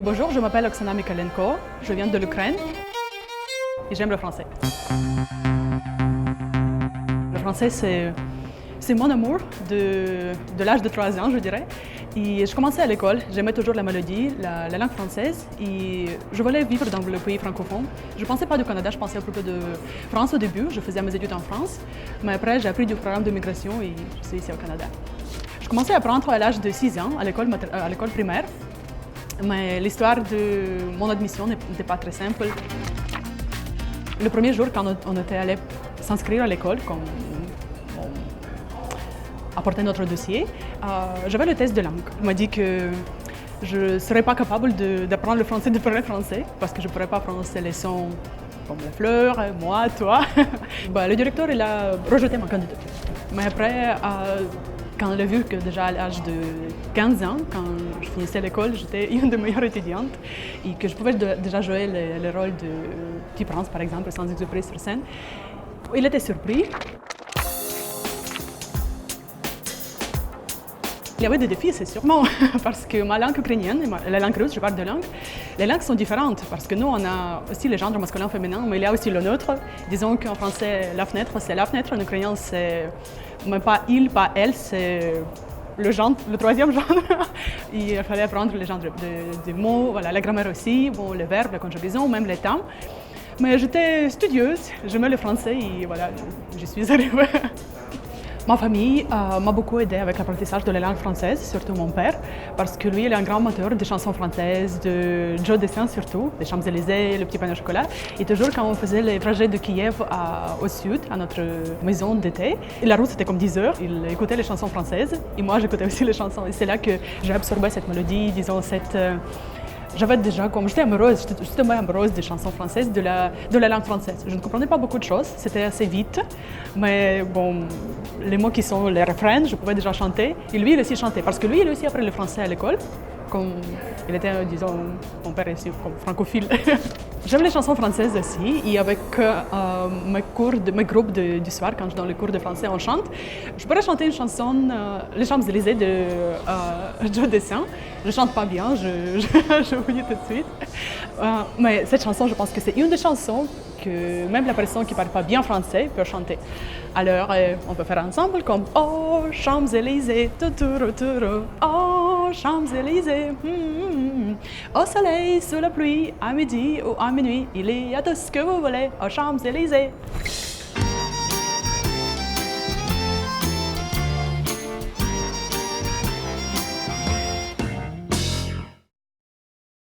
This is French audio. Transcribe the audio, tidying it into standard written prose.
Bonjour, je m'appelle Oksana Mikalenko, je viens de l'Ukraine et j'aime le français. Le français, c'est mon amour de l'âge de 3 ans, je dirais. Et je commençais à l'école, j'aimais toujours la mélodie, la langue française et je voulais vivre dans le pays francophone. Je ne pensais pas du Canada, je pensais plutôt de France au début. Je faisais mes études en France, mais après j'ai appris du programme de migration et je suis ici au Canada. Je commençais à apprendre à l'âge de 6 ans à l'école primaire. Mais l'histoire de mon admission n'était pas très simple. Le premier jour, quand on était allé s'inscrire à l'école, quand on apportait notre dossier, j'avais le test de langue. On m'a dit que je ne serais pas capable d'apprendre le français, de parler français, parce que je ne pourrais pas prononcer les sons comme la fleur, moi, toi. Le directeur il a rejeté ma candidature. Mais après, quand il a vu que déjà à l'âge de 15 ans, quand je finissais l'école, j'étais une des meilleures étudiantes et que je pouvais déjà jouer le rôle de Petit Prince, par exemple, Saint-Exupéry sur scène, il était surpris. Il y avait des défis, c'est sûrement, parce que ma langue ukrainienne, la langue russe, je parle de langues, les langues sont différentes, parce que nous, on a aussi les genres masculins, féminins, mais il y a aussi le neutre. Disons qu'en français, la fenêtre, c'est la fenêtre, en ukrainien, c'est même pas il, pas elle, c'est le genre, le troisième genre. Il fallait apprendre les genres de mots, voilà, la grammaire aussi, bon, les verbes, la conjugaison, même les temps. Mais j'étais studieuse, j'aimais le français et voilà, je suis arrivée. Ma famille m'a beaucoup aidée avec l'apprentissage de la langue française, surtout mon père, parce que lui, il est un grand amateur de chansons françaises, de Joe Dassin surtout, des Champs-Élysées, le petit pain au chocolat. Et toujours quand on faisait les trajets de Kiev au sud, à notre maison d'été, la route c'était comme 10 heures, il écoutait les chansons françaises et moi j'écoutais aussi les chansons. Et c'est là que j'ai absorbé cette mélodie, disons j'avais déjà, comme j'étais amoureuse, j'étais amoureuse des chansons françaises, de la langue française. Je ne comprenais pas beaucoup de choses, c'était assez vite, mais bon, les mots qui sont les refrains, je pouvais déjà chanter. Et lui, il aussi chantait, parce que lui, il a aussi appris le français à l'école, comme il était, disons, mon père est aussi comme francophile. J'aime les chansons françaises aussi, et avec mes groupes du soir, quand je donne les cours de français, on chante. Je pourrais chanter une chanson, Les Champs-Élysées de Joe Dassin. Je chante pas bien, je vous dis tout de suite. Mais cette chanson, je pense que c'est une des chansons que même la personne qui ne parle pas bien français peut chanter. Alors, on peut faire ensemble comme « Oh, Champs-Élysées, tuturu, turu, oh, Champs-Élysées, au soleil, sous la pluie, à midi ou à minuit, il y a tout ce que vous voulez, aux Champs-Élysées. »